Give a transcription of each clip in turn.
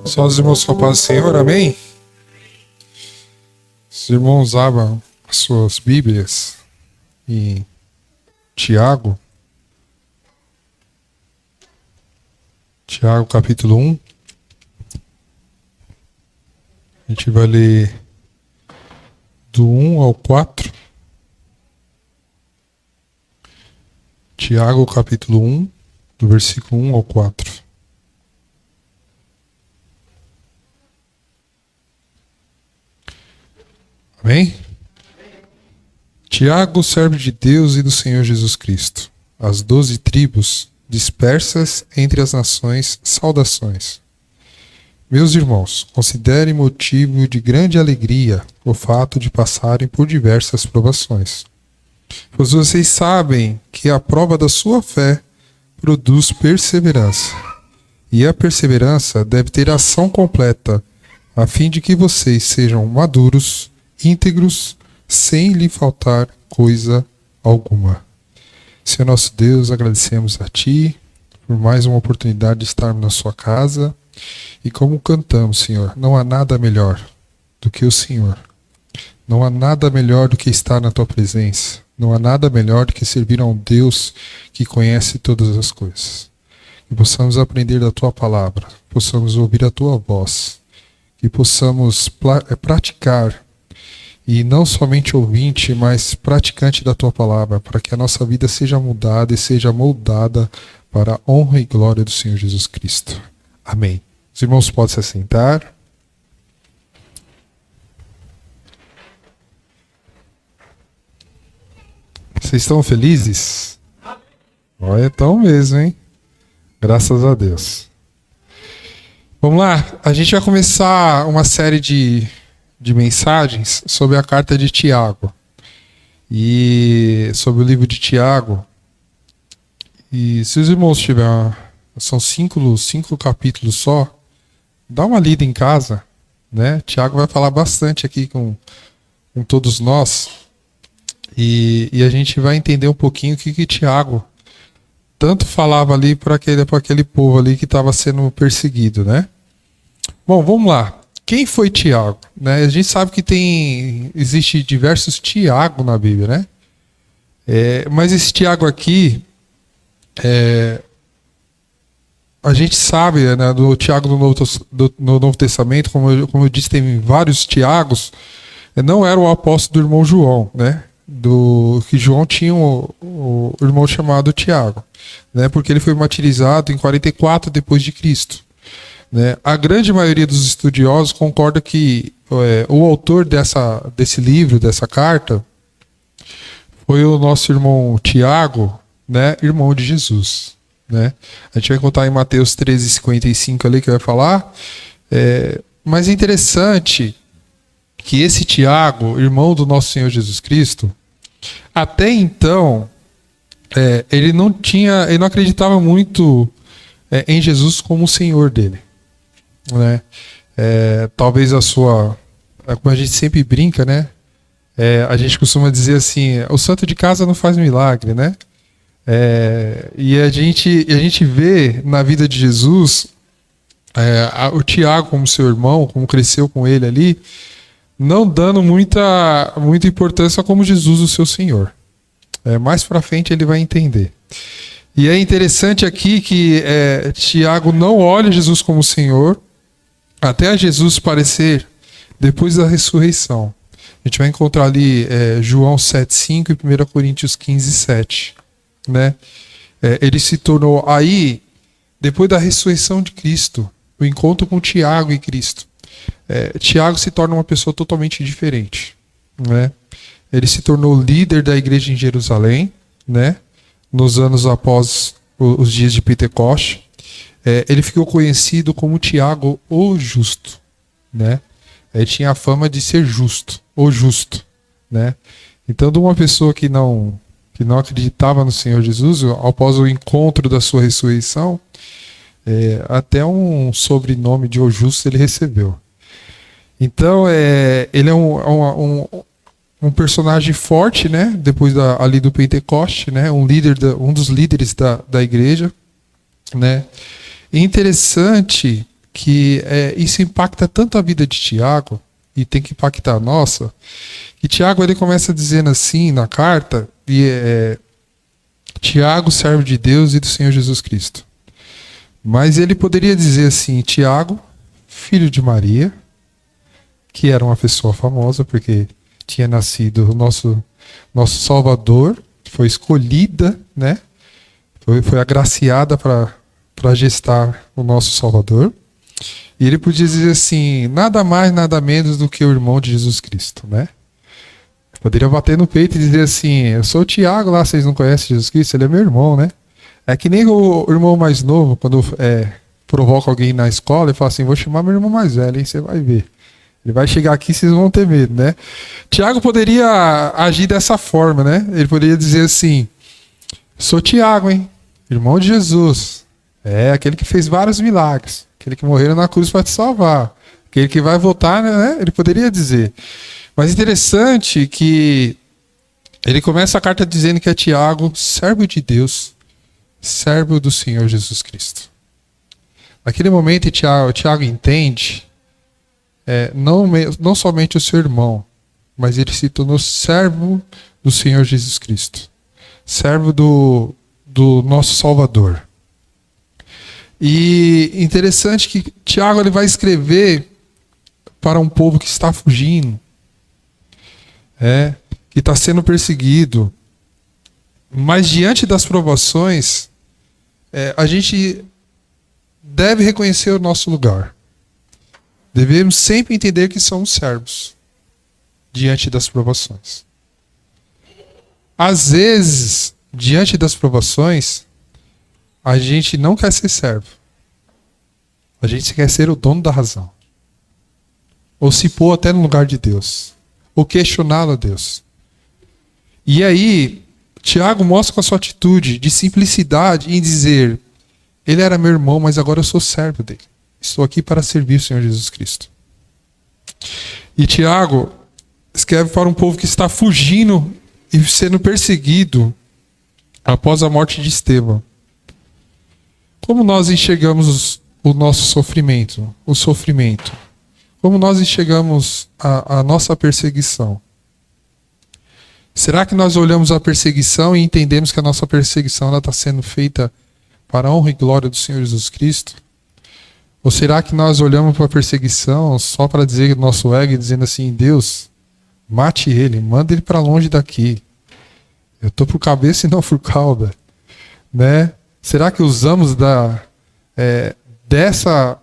Só os irmãos com a paz do Senhor, amém? Os irmãos abram as suas Bíblias em Tiago capítulo 1. A gente vai ler do 1 ao 4. Tiago capítulo 1, do versículo 1 ao 4. Amém? Tiago, servo de Deus e do Senhor Jesus Cristo, as 12 tribos dispersas entre as nações, saudações. Meus irmãos, considerem motivo de grande alegria o fato de passarem por diversas provações, pois vocês sabem que a prova da sua fé produz perseverança, e a perseverança deve ter ação completa, a fim de que vocês sejam maduros, íntegros, sem lhe faltar coisa alguma. Senhor nosso Deus, agradecemos a Ti por mais uma oportunidade de estarmos na Sua casa. E como cantamos, Senhor, não há nada melhor do que o Senhor. Não há nada melhor do que estar na Tua presença. Não há nada melhor do que servir a um Deus que conhece todas as coisas. Que possamos aprender da Tua palavra, possamos ouvir a Tua voz, que possamos praticar, e não somente ouvinte, mas praticante da Tua palavra, para que a nossa vida seja mudada e seja moldada para a honra e glória do Senhor Jesus Cristo. Amém. Os irmãos podem se assentar. Vocês estão felizes? Olha, estão mesmo, hein? Graças a Deus. Vamos lá, a gente vai começar uma série de mensagens sobre a carta de Tiago e sobre o livro de Tiago. E se os irmãos tiverem, são cinco capítulos só, dá uma lida em casa, né? Tiago vai falar bastante aqui com todos nós, e a gente vai entender um pouquinho o que Tiago tanto falava ali para aquele povo ali que estava sendo perseguido, né? Bom, vamos lá. Quem foi Tiago? Né? A gente sabe que existe diversos Tiago na Bíblia, né? Mas esse Tiago aqui, a gente sabe, né, do Tiago no Novo Testamento, como eu disse, tem vários Tiagos, não era o apóstolo do irmão João, né? Que João tinha o irmão chamado Tiago, né? Porque ele foi martirizado em 44 depois de Cristo. Né? A grande maioria dos estudiosos concorda que o autor desse livro, dessa carta, foi o nosso irmão Tiago, né? Irmão de Jesus. Né? A gente vai contar em Mateus 13:55 ali que vai falar. Mas é interessante que esse Tiago, irmão do nosso Senhor Jesus Cristo, até então ele não acreditava muito em Jesus como o Senhor dele. Né? Talvez como a gente sempre brinca, né? A gente costuma dizer assim, o santo de casa não faz milagre, né? E a gente vê na vida de Jesus o Tiago como seu irmão, como cresceu com ele ali, não dando muita importância como Jesus, o seu Senhor. Mais pra frente ele vai entender. E é interessante aqui que Tiago não olha Jesus como Senhor, até Jesus aparecer depois da ressurreição. A gente vai encontrar ali João 7,5 e 1 Coríntios 15,7. Né? Ele se tornou aí, depois da ressurreição de Cristo, o encontro com Tiago e Cristo. Tiago se torna uma pessoa totalmente diferente. Né? Ele se tornou líder da igreja em Jerusalém, né? Nos anos após os dias de Pentecoste. Ele ficou conhecido como Tiago o Justo, né? Ele tinha a fama de ser justo, o justo, né? Então, de uma pessoa que não acreditava no Senhor Jesus, após o encontro da sua ressurreição, até um sobrenome de o Justo ele recebeu. Então, ele é um personagem forte, né? Depois ali do Pentecoste, né? Um dos líderes da igreja, né? É interessante que isso impacta tanto a vida de Tiago, e tem que impactar a nossa, que Tiago ele começa dizendo assim na carta, Tiago, servo de Deus e do Senhor Jesus Cristo. Mas ele poderia dizer assim, Tiago, filho de Maria, que era uma pessoa famosa, porque tinha nascido o nosso Salvador, foi escolhida, né? Foi agraciada para gestar o nosso Salvador. E ele podia dizer assim, nada mais, nada menos do que o irmão de Jesus Cristo, né? Poderia bater no peito e dizer assim, eu sou o Tiago lá, vocês não conhecem Jesus Cristo? Ele é meu irmão, né? É que nem o irmão mais novo, quando provoca alguém na escola e fala assim, vou chamar meu irmão mais velho, hein? Você vai ver. Ele vai chegar aqui e vocês vão ter medo, né? Tiago poderia agir dessa forma, né? Ele poderia dizer assim, sou Tiago, hein? Irmão de Jesus. É aquele que fez vários milagres. Aquele que morreu na cruz para te salvar. Aquele que vai voltar, né? Ele poderia dizer. Mas interessante que ele começa a carta dizendo que é Tiago, servo de Deus, servo do Senhor Jesus Cristo. Naquele momento, Tiago entende, não somente o seu irmão, mas ele se tornou servo do Senhor Jesus Cristo. Servo do nosso Salvador. E interessante que Tiago ele vai escrever para um povo que está fugindo, que está sendo perseguido. Mas diante das provações, a gente deve reconhecer o nosso lugar. Devemos sempre entender que somos servos diante das provações. Às vezes, diante das provações, a gente não quer ser servo. A gente quer ser o dono da razão. Ou se pôr até no lugar de Deus. Ou questioná-lo a Deus. E aí, Tiago mostra com a sua atitude de simplicidade em dizer, ele era meu irmão, mas agora eu sou servo dele. Estou aqui para servir o Senhor Jesus Cristo. E Tiago escreve para um povo que está fugindo e sendo perseguido após a morte de Estevão. Como nós enxergamos o nosso sofrimento, o sofrimento? Como nós enxergamos a nossa perseguição? Será que nós olhamos a perseguição e entendemos que a nossa perseguição está sendo feita para a honra e glória do Senhor Jesus Cristo? Ou será que nós olhamos para a perseguição só para dizer o nosso ego, dizendo assim, Deus, mate ele, manda ele para longe daqui. Eu estou por cabeça e não por cauda. Né? Será que usamos dessa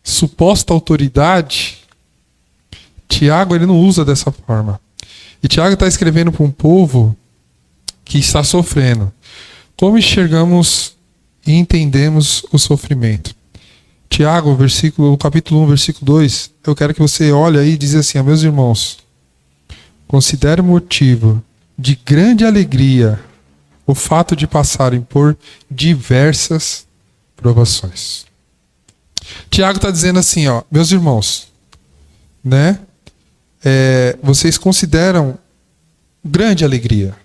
suposta autoridade? Tiago ele não usa dessa forma. E Tiago está escrevendo para um povo que está sofrendo. Como enxergamos e entendemos o sofrimento? Tiago, capítulo 1, versículo 2, eu quero que você olhe aí e diz assim, meus irmãos, considere motivo de grande alegria o fato de passarem por diversas provações. Tiago está dizendo assim, meus irmãos, né? Vocês consideram grande alegria,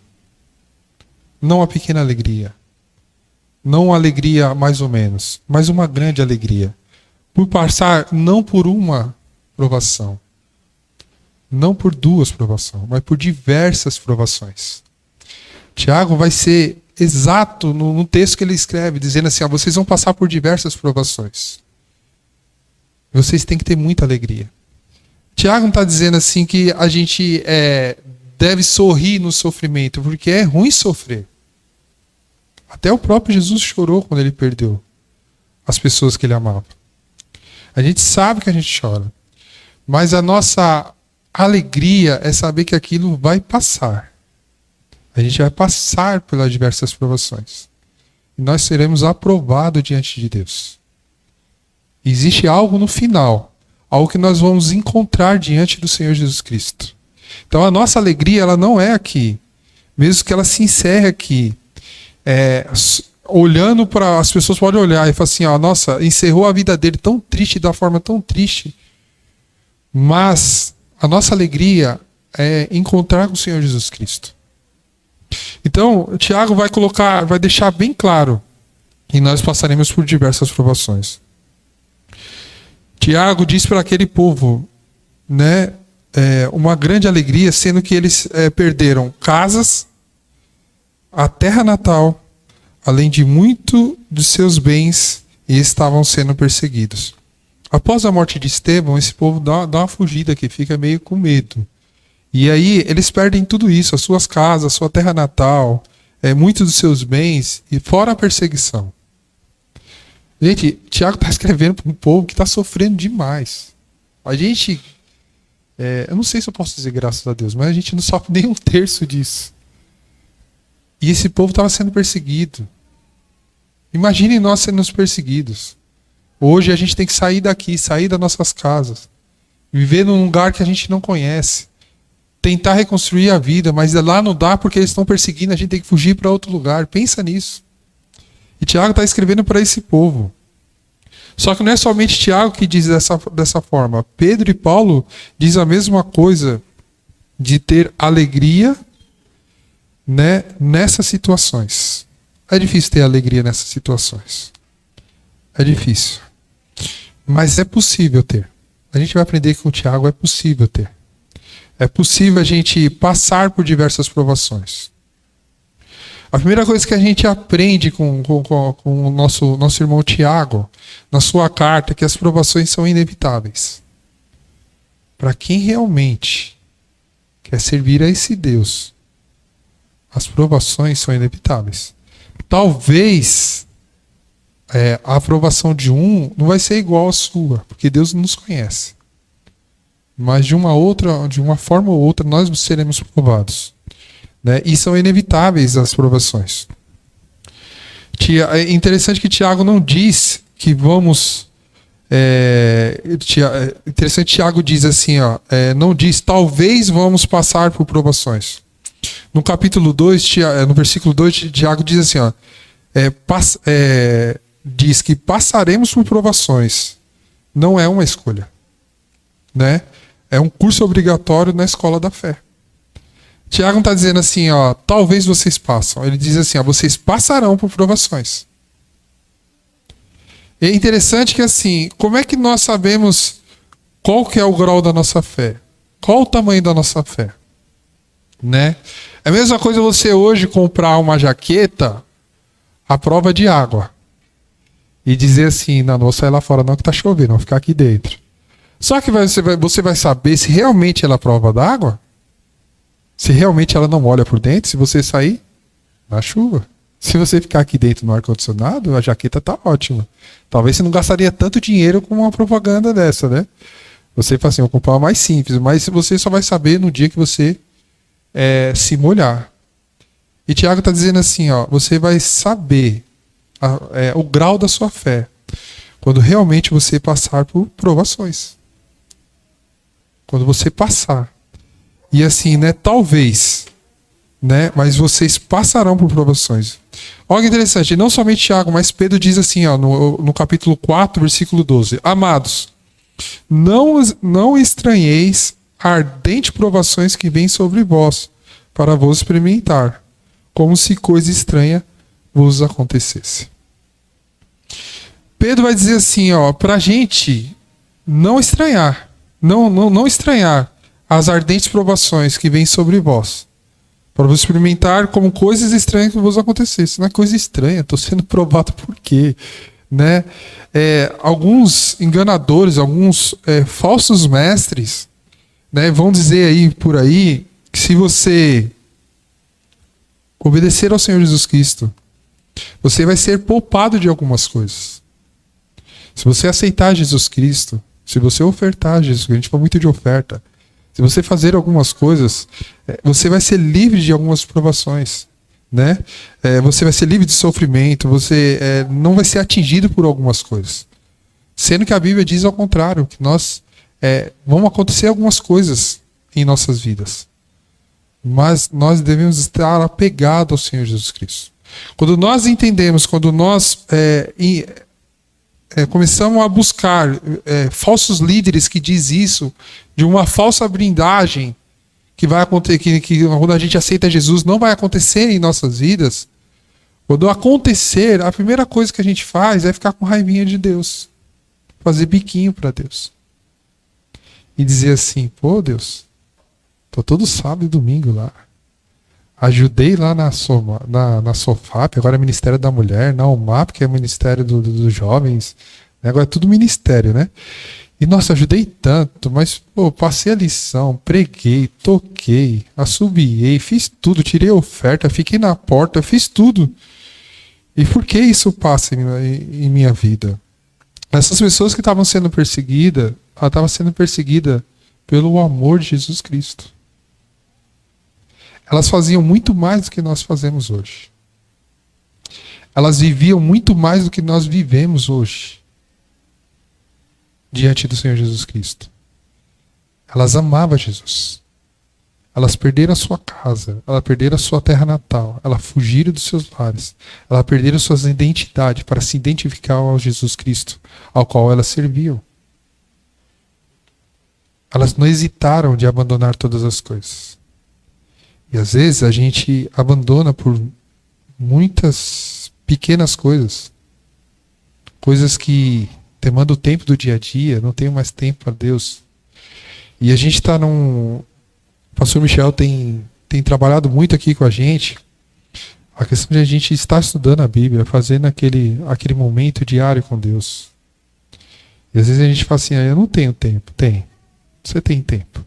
não uma pequena alegria, não uma alegria mais ou menos, mas uma grande alegria, por passar não por uma provação, não por duas provações, mas por diversas provações. Tiago vai ser exato no texto que ele escreve, dizendo assim, vocês vão passar por diversas provações. Vocês têm que ter muita alegria. Tiago não está dizendo assim que a gente deve sorrir no sofrimento, porque é ruim sofrer. Até o próprio Jesus chorou quando ele perdeu as pessoas que ele amava. A gente sabe que a gente chora. Mas a nossa alegria é saber que aquilo vai passar. A gente vai passar pelas diversas provações. E nós seremos aprovados diante de Deus. Existe algo no final. Algo que nós vamos encontrar diante do Senhor Jesus Cristo. Então a nossa alegria ela não é aqui. Mesmo que ela se encerre aqui. Olhando para... As pessoas podem olhar e falar assim, nossa, encerrou a vida dele tão triste, da forma tão triste. Mas a nossa alegria é encontrar com o Senhor Jesus Cristo. Então, Tiago vai deixar bem claro que nós passaremos por diversas provações. Tiago diz para aquele povo, né, uma grande alegria, sendo que eles perderam casas, a terra natal, além de muito dos seus bens, e estavam sendo perseguidos. Após a morte de Estevão, esse povo dá uma fugida, que fica meio com medo. E aí eles perdem tudo isso, as suas casas, a sua terra natal, muitos dos seus bens, e fora a perseguição. Gente, Tiago está escrevendo para um povo que está sofrendo demais. A gente, eu não sei se eu posso dizer graças a Deus, mas a gente não sofre nem um terço disso. E esse povo estava sendo perseguido. Imaginem nós sendo perseguidos. Hoje a gente tem que sair daqui, sair das nossas casas, viver num lugar que a gente não conhece, tentar reconstruir a vida, mas lá não dá porque eles estão perseguindo, a gente tem que fugir para outro lugar. Pensa nisso. E Tiago está escrevendo para esse povo. Só que não é somente Tiago que diz dessa forma. Pedro e Paulo dizem a mesma coisa, de ter alegria, né, nessas situações. É difícil ter alegria nessas situações. É difícil. Mas é possível ter. A gente vai aprender que com o Tiago é possível ter. É possível a gente passar por diversas provações. A primeira coisa que a gente aprende com o nosso irmão Tiago, na sua carta, é que as provações são inevitáveis. Para quem realmente quer servir a esse Deus, as provações são inevitáveis. Talvez a aprovação de um não vai ser igual à sua, porque Deus nos conhece. Mas de uma forma ou outra, nós seremos provados. Né? E são inevitáveis as provações. É interessante que Tiago não diz que vamos... interessante que Tiago diz assim, não diz talvez vamos passar por provações. No capítulo 2, no versículo 2, Tiago diz assim, diz que passaremos por provações. Não é uma escolha. Né? É um curso obrigatório na escola da fé. Tiago não está dizendo assim, talvez vocês passam. Ele diz assim, vocês passarão por provações. É interessante que assim, como é que nós sabemos qual que é o grau da nossa fé? Qual o tamanho da nossa fé? Né? É a mesma coisa você hoje comprar uma jaqueta à prova de água e dizer assim, não vou sair lá fora não que está chovendo, vou ficar aqui dentro. Só que você vai saber se realmente ela é a prova d'água? Se realmente ela não molha por dentro, se você sair na chuva. Se você ficar aqui dentro no ar-condicionado, a jaqueta tá ótima. Talvez você não gastaria tanto dinheiro com uma propaganda dessa, né? Você fala assim, vou comprar uma mais simples, mas você só vai saber no dia que você se molhar. E Tiago está dizendo assim, você vai saber o grau da sua fé quando realmente você passar por provações. Quando você passar. E assim, né? Talvez, né? Mas vocês passarão por provações. Olha que interessante, não somente Tiago, mas Pedro diz assim, no capítulo 4, versículo 12. Amados, não estranheis a ardente provações que vêm sobre vós, para vos experimentar, como se coisa estranha vos acontecesse. Pedro vai dizer assim, para a gente não estranhar, não estranhar as ardentes provações que vêm sobre vós, para vos experimentar como coisas estranhas que vos acontecessem. Não é coisa estranha, estou sendo provado por quê? Né? Alguns enganadores, alguns falsos mestres, né, vão dizer aí por aí que se você obedecer ao Senhor Jesus Cristo, você vai ser poupado de algumas coisas. Se você aceitar Jesus Cristo, se você ofertar Jesus Cristo, a gente fala muito de oferta, se você fazer algumas coisas, você vai ser livre de algumas provações, né? Você vai ser livre de sofrimento, você não vai ser atingido por algumas coisas. Sendo que a Bíblia diz ao contrário, que vão acontecer algumas coisas em nossas vidas. Mas nós devemos estar apegados ao Senhor Jesus Cristo. Quando nós entendemos, quando nós começamos a buscar falsos líderes que diz isso, de uma falsa blindagem que vai acontecer, que quando a gente aceita Jesus não vai acontecer em nossas vidas. Quando acontecer, a primeira coisa que a gente faz é ficar com raivinha de Deus. fazer biquinho para Deus. E dizer assim, pô Deus, tô todo sábado e domingo lá. Ajudei lá na SOFAP, agora é Ministério da Mulher, na UMAP, que é Ministério dos Jovens. Agora é tudo ministério, né? E nossa, ajudei tanto, mas pô, passei a lição, preguei, toquei, assobiei, fiz tudo, tirei a oferta, fiquei na porta, fiz tudo. E por que isso passa em minha vida? Essas pessoas que estavam sendo perseguidas, ela estava sendo perseguida pelo amor de Jesus Cristo. Elas faziam muito mais do que nós fazemos hoje. Elas viviam muito mais do que nós vivemos hoje. Diante do Senhor Jesus Cristo. Elas amavam Jesus. Elas perderam a sua casa. Elas perderam a sua terra natal. Elas fugiram dos seus lares. Elas perderam suas identidades para se identificar ao Jesus Cristo, ao qual elas serviam. Elas não hesitaram de abandonar todas as coisas. E às vezes a gente abandona por muitas pequenas coisas. Coisas que demandam o tempo do dia a dia, não tenho mais tempo para Deus. E a gente está num... O pastor Michel tem trabalhado muito aqui com a gente. A questão de a gente estar estudando a Bíblia, fazendo aquele momento diário com Deus. E às vezes a gente fala assim, eu não tenho tempo. Tem. Você tem tempo.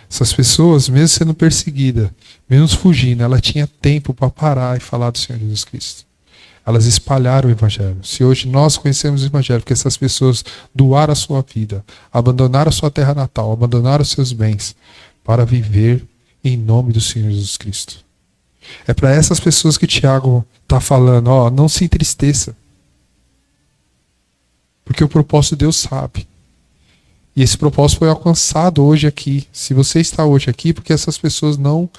Essas pessoas, mesmo sendo perseguidas, mesmo fugindo, ela tinha tempo para parar e falar do Senhor Jesus Cristo. Elas espalharam o Evangelho. Se hoje nós conhecemos o Evangelho, porque essas pessoas doaram a sua vida, abandonaram a sua terra natal, abandonaram os seus bens, para viver em nome do Senhor Jesus Cristo. É para essas pessoas que Tiago está falando, não se entristeça. Porque o propósito Deus sabe. E esse propósito foi alcançado hoje aqui. Se você está hoje aqui, porque essas pessoas não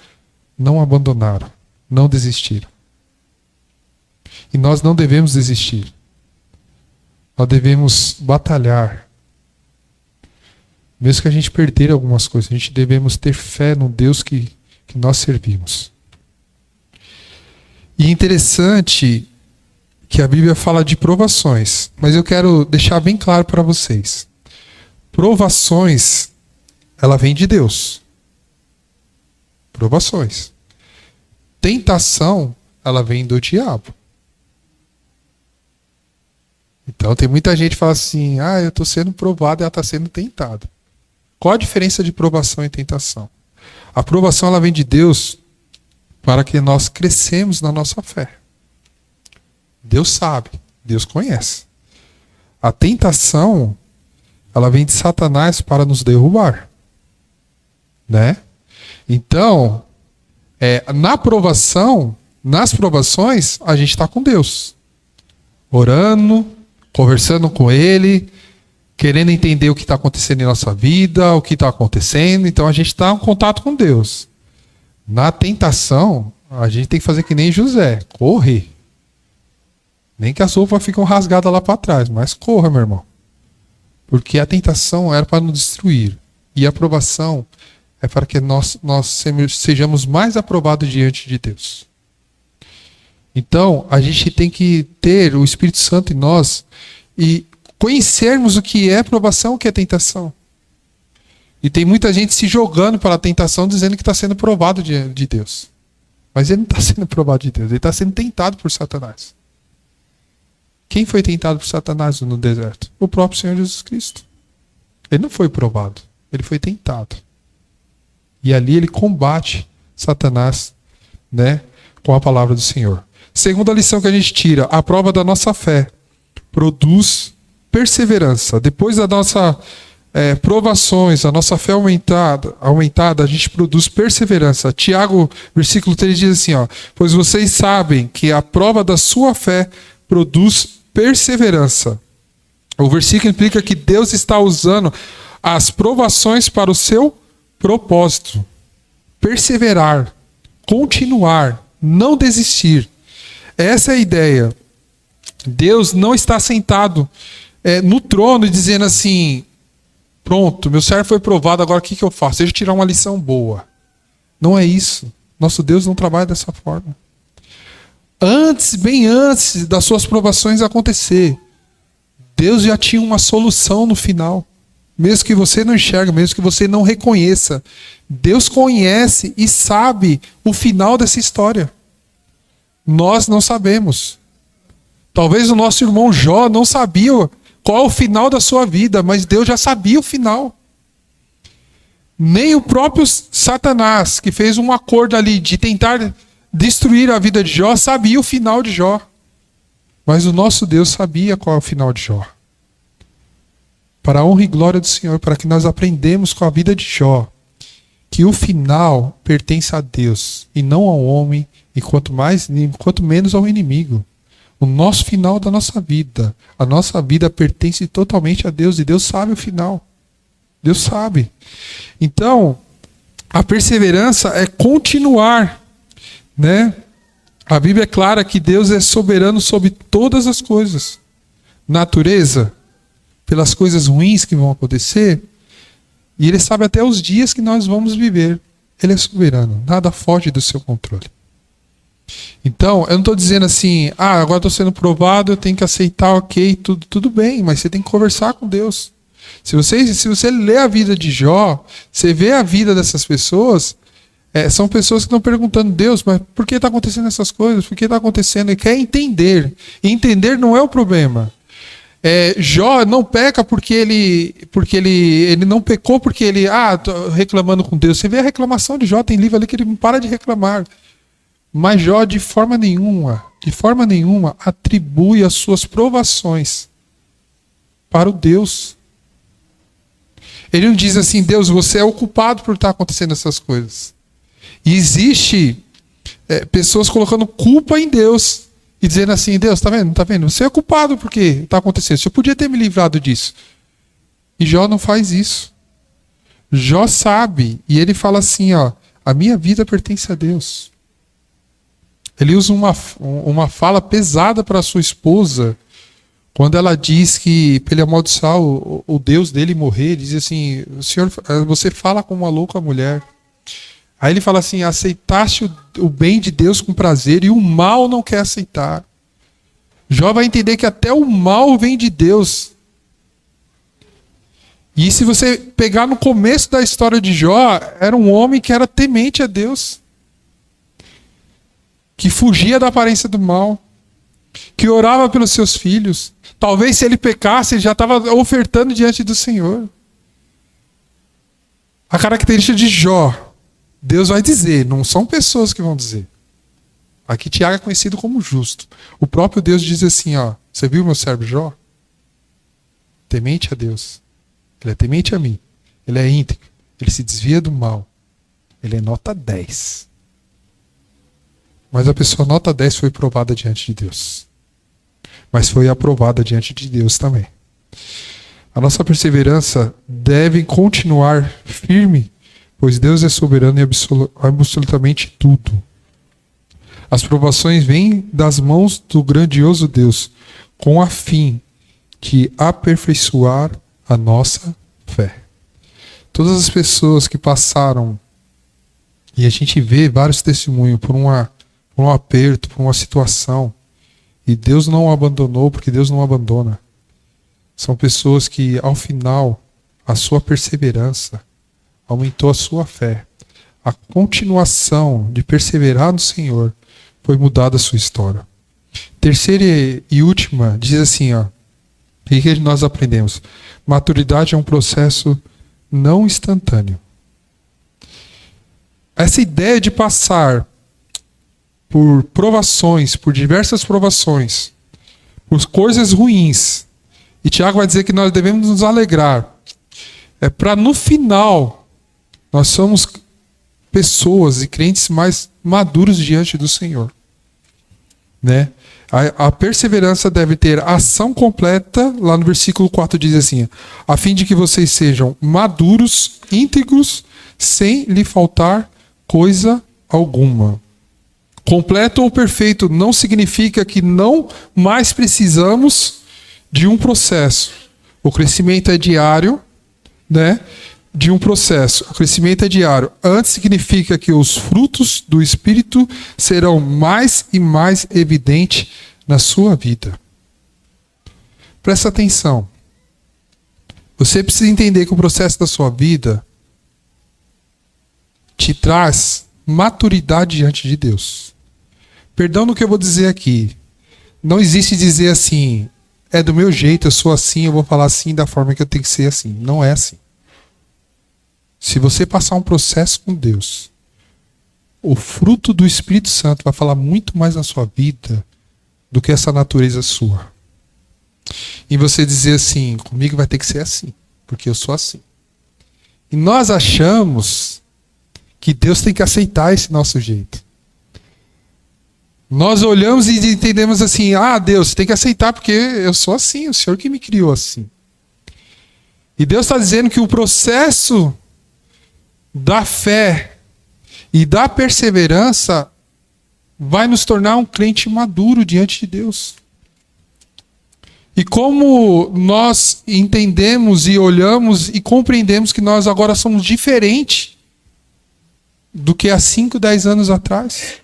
abandonaram, não desistiram. E nós não devemos desistir. Nós devemos batalhar. Mesmo que a gente perder algumas coisas, a gente devemos ter fé no Deus que nós servimos. E é interessante que a Bíblia fala de provações, mas eu quero deixar bem claro para vocês. Provações, ela vem de Deus. Provações. Tentação, ela vem do diabo. Então tem muita gente que fala assim, eu estou sendo provado e ela está sendo tentada. Qual a diferença de provação e tentação? A provação ela vem de Deus para que nós crescemos na nossa fé. Deus sabe, Deus conhece. A tentação ela vem de Satanás para nos derrubar. Né? Então, nas provações, a gente está com Deus. Orando, conversando com Ele, querendo entender o que está acontecendo em nossa vida, o que está acontecendo. Então, a gente está em contato com Deus. Na tentação, a gente tem que fazer que nem José, correr. Nem que as roupas ficam rasgadas lá para trás, mas corra, meu irmão. Porque a tentação era para nos destruir. E a aprovação é para que nós sejamos mais aprovados diante de Deus. Então, a gente tem que ter o Espírito Santo em nós e conhecermos o que é aprovação, o que é tentação. E tem muita gente se jogando para a tentação, dizendo que está sendo provado de Deus. Mas ele não está sendo provado de Deus, ele está sendo tentado por Satanás. Quem foi tentado por Satanás no deserto? O próprio Senhor Jesus Cristo. Ele não foi provado, ele foi tentado. E ali ele combate Satanás, né, com a palavra do Senhor. Segunda lição que a gente tira, a prova da nossa fé produz perseverança. Depois da nossa provações, a nossa fé aumentada, a gente produz perseverança. Tiago, versículo 3 diz assim, pois vocês sabem que a prova da sua fé produz perseverança. O versículo implica que Deus está usando as provações para o seu propósito. Perseverar, continuar, não desistir. Essa é a ideia. Deus não está sentado no trono e dizendo assim, pronto, meu servo foi provado, agora o que eu faço? Deixa eu tirar uma lição boa. Não é isso. Nosso Deus não trabalha dessa forma. Bem antes das suas provações acontecer, Deus já tinha uma solução no final. Mesmo que você não enxergue, mesmo que você não reconheça, Deus conhece e sabe o final dessa história. Nós não sabemos. Talvez o nosso irmão Jó não sabia qual é o final da sua vida, mas Deus já sabia o final. Nem o próprio Satanás, que fez um acordo ali de tentar destruir a vida de Jó, sabia o final de Jó. Mas o nosso Deus sabia qual é o final de Jó. Para a honra e glória do Senhor, para que nós aprendamos com a vida de Jó, que o final pertence a Deus e não ao homem, e quanto menos ao inimigo. O nosso final da nossa vida, a nossa vida pertence totalmente a Deus, e Deus sabe o final. Deus sabe. Então, a perseverança é continuar, né? A Bíblia é clara que Deus é soberano sobre todas as coisas. Natureza, pelas coisas ruins que vão acontecer, e Ele sabe até os dias que nós vamos viver. Ele é soberano, nada foge do seu controle. Então, eu não estou dizendo assim, agora estou sendo provado, eu tenho que aceitar, ok, tudo bem, mas você tem que conversar com Deus. Se você lê a vida de Jó, você vê a vida dessas pessoas, são pessoas que estão perguntando, Deus, mas por que está acontecendo essas coisas? Por que está acontecendo? E quer entender. E entender não é o problema. Jó não peca porque ele não pecou porque ele, tô reclamando com Deus. Você vê a reclamação de Jó, tem livro ali que ele não para de reclamar. Mas Jó, de forma nenhuma, atribui as suas provações para o Deus. Ele não diz assim, Deus, você é o culpado por estar acontecendo essas coisas. E existe pessoas colocando culpa em Deus e dizendo assim, Deus, tá vendo? Você é culpado porque está acontecendo. Você podia ter me livrado disso. E Jó não faz isso. Jó sabe, e ele fala assim, a minha vida pertence a Deus. Ele usa uma fala pesada para sua esposa, quando ela diz que, para ele amaldiçoar o Deus dele morrer, diz assim, Senhor, você fala como uma louca mulher. Aí ele fala assim, aceitaste o bem de Deus com prazer e o mal não quer aceitar. Jó vai entender que até o mal vem de Deus. E se você pegar no começo da história de Jó, era um homem que era temente a Deus, que fugia da aparência do mal, que orava pelos seus filhos. Talvez se ele pecasse, ele já estava ofertando diante do Senhor. A característica de Jó, Deus vai dizer, não são pessoas que vão dizer. Aqui Tiago é conhecido como justo. O próprio Deus diz assim, você viu meu servo Jó? Temente a Deus. Ele é temente a mim. Ele é íntegro. Ele se desvia do mal. Ele é nota 10. Mas a pessoa nota 10 foi provada diante de Deus. Mas foi aprovada diante de Deus também. A nossa perseverança deve continuar firme, pois Deus é soberano em absolutamente tudo. As provações vêm das mãos do grandioso Deus, com a fim de aperfeiçoar a nossa fé. Todas as pessoas que passaram, e a gente vê vários testemunhos por um aperto, por uma situação, e Deus não o abandonou, porque Deus não abandona. São pessoas que, ao final, a sua perseverança aumentou a sua fé. A continuação de perseverar no Senhor foi mudada a sua história. Terceira e última, diz assim, o que nós aprendemos? Maturidade é um processo não instantâneo. Essa ideia de passar por provações, por diversas provações, por coisas ruins, e Tiago vai dizer que nós devemos nos alegrar, para no final nós somos pessoas e crentes mais maduros diante do Senhor, né? A perseverança deve ter ação completa. Lá no versículo 4 diz assim, a fim de que vocês sejam maduros, íntegros, sem lhe faltar coisa alguma. Completo ou perfeito não significa que não mais precisamos de um processo. O crescimento é diário, né? De um processo. O crescimento é diário. Antes significa que os frutos do Espírito serão mais e mais evidentes na sua vida. Presta atenção. Você precisa entender que o processo da sua vida te traz maturidade diante de Deus. Perdão no que eu vou dizer aqui. Não existe dizer assim, é do meu jeito, eu sou assim, eu vou falar assim da forma que eu tenho que ser assim. Não é assim. Se você passar um processo com Deus, o fruto do Espírito Santo vai falar muito mais na sua vida do que essa natureza sua. E você dizer assim, comigo vai ter que ser assim, porque eu sou assim. E nós achamos que Deus tem que aceitar esse nosso jeito. Nós olhamos e entendemos assim, Deus, tem que aceitar porque eu sou assim, o Senhor que me criou assim. E Deus está dizendo que o processo da fé e da perseverança vai nos tornar um crente maduro diante de Deus. E como nós entendemos e olhamos e compreendemos que nós agora somos diferentes do que há 5, 10 anos atrás.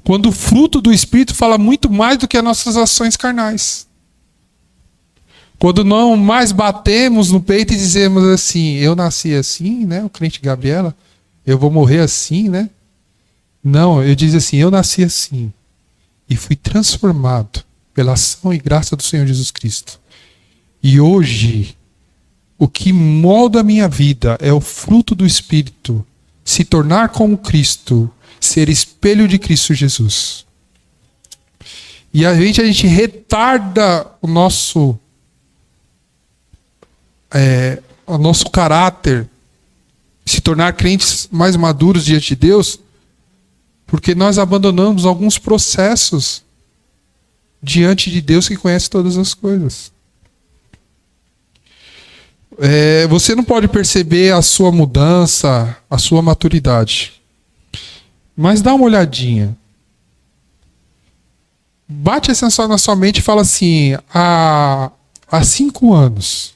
Quando o fruto do Espírito fala muito mais do que as nossas ações carnais. Quando não mais batemos no peito e dizemos assim, eu nasci assim, né? O crente Gabriela, eu vou morrer assim, né? Não, eu digo assim, eu nasci assim e fui transformado pela ação e graça do Senhor Jesus Cristo. E hoje, o que molda a minha vida é o fruto do Espírito, se tornar como Cristo, ser espelho de Cristo Jesus. E a gente retarda o nosso caráter, se tornar crentes mais maduros diante de Deus, porque nós abandonamos alguns processos diante de Deus que conhece todas as coisas. Você não pode perceber a sua mudança, a sua maturidade. Mas dá uma olhadinha. Bate essa só na sua mente e fala assim, há 5 anos,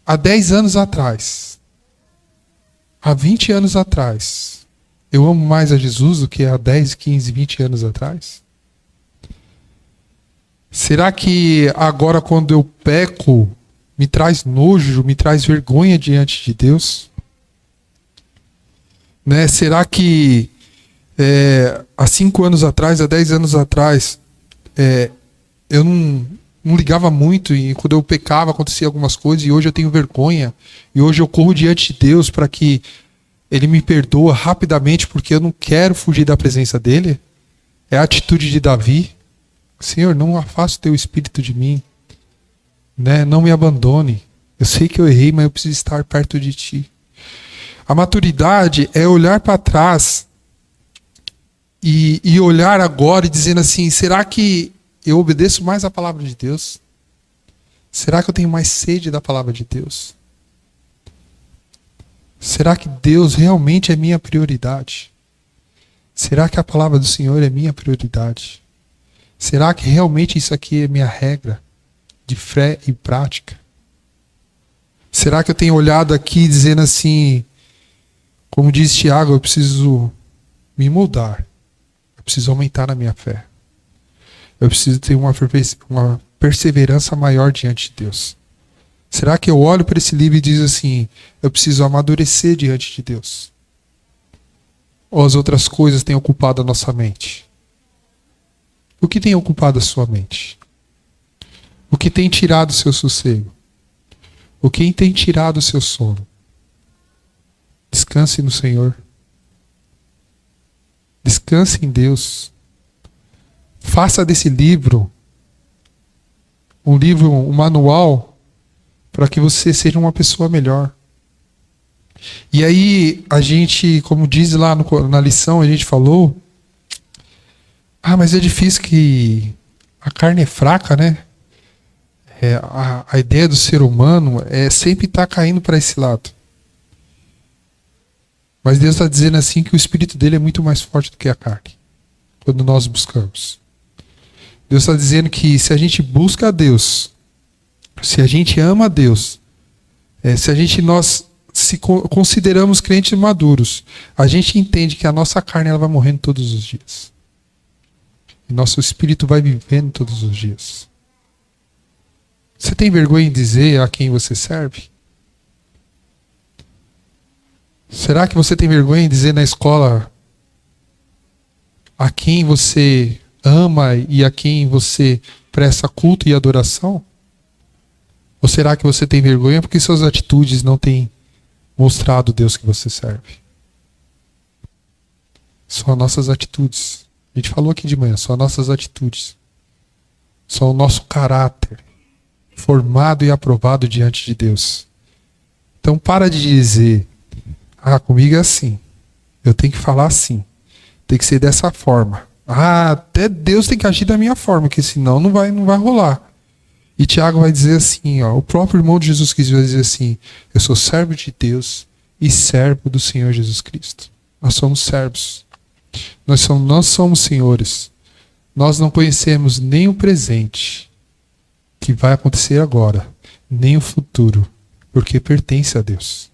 há 10 anos atrás, há 20 anos atrás, eu amo mais a Jesus do que há 10, 15, 20 anos atrás? Será que agora quando eu peco, me traz nojo, me traz vergonha diante de Deus? Né? Será que há 5 anos atrás, há 10 anos atrás, eu não ligava muito e quando eu pecava acontecia algumas coisas e hoje eu tenho vergonha e hoje eu corro diante de Deus para que Ele me perdoa rapidamente porque eu não quero fugir da presença dEle? É a atitude de Davi. Senhor, não afaste o teu espírito de mim, né? Não me abandone. Eu sei que eu errei, mas eu preciso estar perto de ti. A maturidade é olhar para trás e olhar agora e dizendo assim, será que eu obedeço mais a palavra de Deus? Será que eu tenho mais sede da palavra de Deus? Será que Deus realmente é minha prioridade? Será que a palavra do Senhor é minha prioridade? Será que realmente isso aqui é minha regra de fé e prática? Será que eu tenho olhado aqui dizendo assim, como diz Tiago, eu preciso me mudar. Eu preciso aumentar na minha fé. Eu preciso ter uma perseverança maior diante de Deus. Será que eu olho para esse livro e digo assim, eu preciso amadurecer diante de Deus? Ou as outras coisas têm ocupado a nossa mente? O que tem ocupado a sua mente? O que tem tirado o seu sossego? O que tem tirado o seu sono? Descanse no Senhor. Descanse em Deus. Faça desse livro um manual para que você seja uma pessoa melhor. E aí a gente, como diz lá na lição, a gente falou, mas é difícil que a carne é fraca, né? A ideia do ser humano é sempre estar caindo para esse lado. Mas Deus está dizendo assim que o espírito dele é muito mais forte do que a carne, quando nós buscamos. Deus está dizendo que se a gente busca a Deus, se a gente ama a Deus, se nós se consideramos crentes maduros, a gente entende que a nossa carne ela vai morrendo todos os dias. E nosso espírito vai vivendo todos os dias. Você tem vergonha em dizer a quem você serve? Será que você tem vergonha em dizer na escola a quem você ama e a quem você presta culto e adoração? Ou será que você tem vergonha porque suas atitudes não têm mostrado o Deus que você serve? São nossas atitudes. A gente falou aqui de manhã, são nossas atitudes. São o nosso caráter formado e aprovado diante de Deus. Então para de dizer, comigo é assim. Eu tenho que falar assim. Tem que ser dessa forma. Até Deus tem que agir da minha forma, porque senão não vai rolar. E Tiago vai dizer assim, o próprio irmão de Jesus Cristo vai dizer assim: eu sou servo de Deus e servo do Senhor Jesus Cristo. Nós somos servos. Nós não somos senhores. Nós não conhecemos nem o presente que vai acontecer agora, nem o futuro, porque pertence a Deus.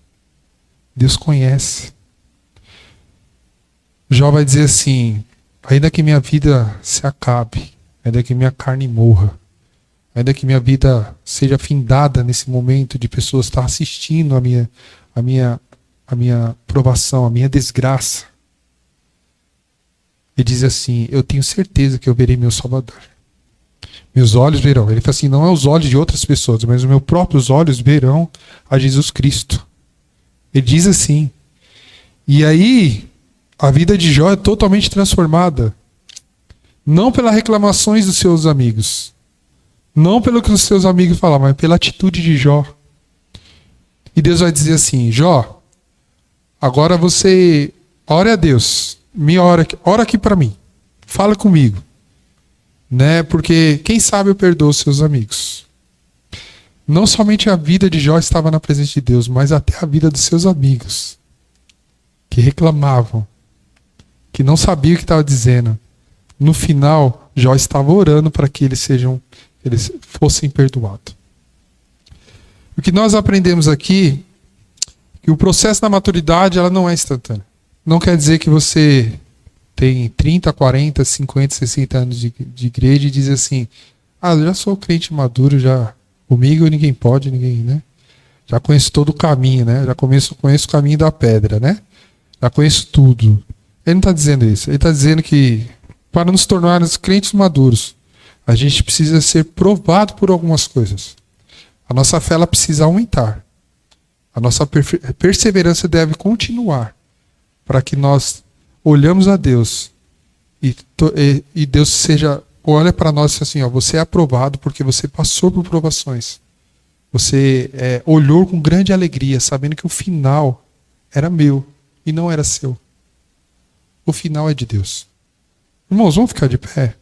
Deus conhece. Jó vai dizer assim: ainda que minha vida se acabe, ainda que minha carne morra, ainda que minha vida seja findada nesse momento de pessoas estar assistindo a minha provação, a minha desgraça, ele diz assim: eu tenho certeza que eu verei meu Salvador. Meus olhos verão. Ele fala assim: não é os olhos de outras pessoas, mas os meus próprios olhos verão a Jesus Cristo. Ele diz assim. E aí, a vida de Jó é totalmente transformada. Não pelas reclamações dos seus amigos. Não pelo que os seus amigos falavam, mas pela atitude de Jó. E Deus vai dizer assim: Jó, agora você ore a Deus. Ora aqui para mim. Fala comigo. Né? Porque quem sabe eu perdoo os seus amigos. Não somente a vida de Jó estava na presença de Deus, mas até a vida dos seus amigos, que reclamavam, que não sabiam o que estava dizendo. No final, Jó estava orando para que eles fossem perdoados. O que nós aprendemos aqui é que o processo da maturidade ela não é instantâneo. Não quer dizer que você tem 30, 40, 50, 60 anos de igreja e diz assim: eu já sou crente maduro, já comigo ninguém pode, né? Já conheço todo o caminho, né? Já conheço o caminho da pedra, né? Já conheço tudo. Ele não está dizendo isso. Ele está dizendo que para nos tornarmos crentes maduros, a gente precisa ser provado por algumas coisas. A nossa fé ela precisa aumentar. A nossa perseverança deve continuar para que nós olhamos a Deus e Deus olha para nós e diz assim: você é aprovado porque você passou por provações. Você olhou com grande alegria, sabendo que o final era meu e não era seu. O final é de Deus. Irmãos, vamos ficar de pé?